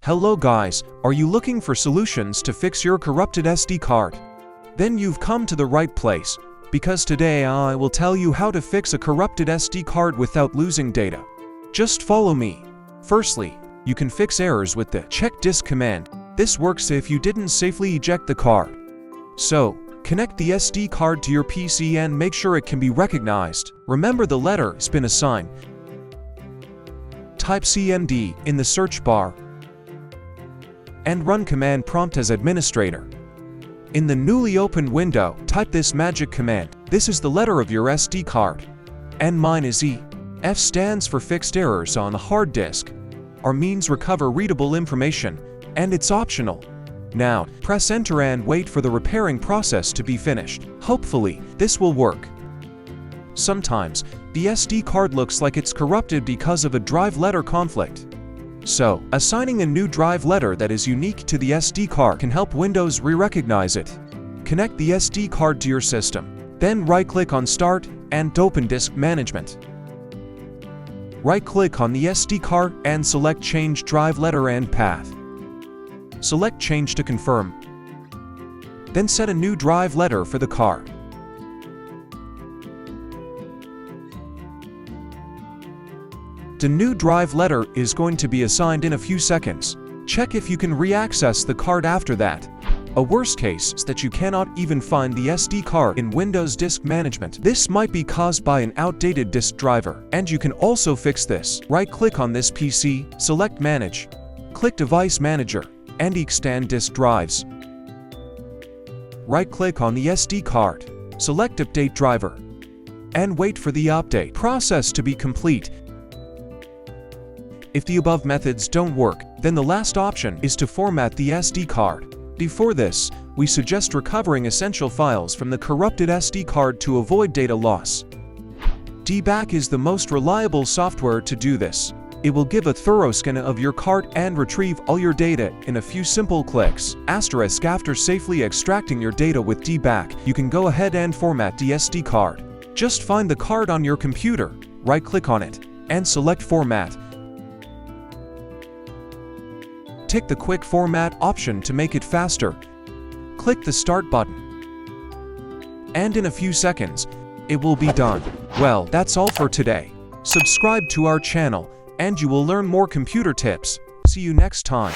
Hello guys, are you looking for solutions to fix your corrupted SD card? Then you've come to the right place, because today I will tell you how to fix a corrupted SD card without losing data. Just follow me. Firstly, you can fix errors with the check disk command. This works if you didn't safely eject the card. So, connect the SD card to your PC and make sure it can be recognized. Remember the letter has been assigned. Type CMD in the search bar and run command prompt as administrator. In the newly opened window, type this magic command. This is the letter of your SD card, and mine is E. F stands for fixed errors on the hard disk. R means recover readable information, and it's optional. Now, press enter and wait for the repairing process to be finished. Hopefully, this will work. Sometimes, the SD card looks like it's corrupted because of a drive letter conflict. So, assigning a new drive letter that is unique to the SD card can help Windows re-recognize it. Connect the SD card to your system. Then right-click on Start and open Disk Management. Right-click on the SD card and select Change Drive Letter and Path. Select Change to confirm. Then set a new drive letter for the card. The new drive letter is going to be assigned in a few seconds. Check if you can re-access the card after that. A worst case is that you cannot even find the SD card in Windows Disk Management. This might be caused by an outdated disk driver, and you can also fix this. Right-click on this PC, select Manage, click Device Manager, and extend disk drives. Right-click on the SD card, select Update Driver, and wait for the update process to be complete. If the above methods don't work, then the last option is to format the SD card. Before this, we suggest recovering essential files from the corrupted SD card to avoid data loss. DBAC is the most reliable software to do this. It will give a thorough scan of your card and retrieve all your data in a few simple clicks. Asterisk after safely extracting your data with DBAC, you can go ahead and format the SD card. Just find the card on your computer, right-click on it, and select Format. Tick the Quick Format option to make it faster. Click the Start button. And in a few seconds, it will be done. Well, that's all for today. Subscribe to our channel, and you will learn more computer tips. See you next time.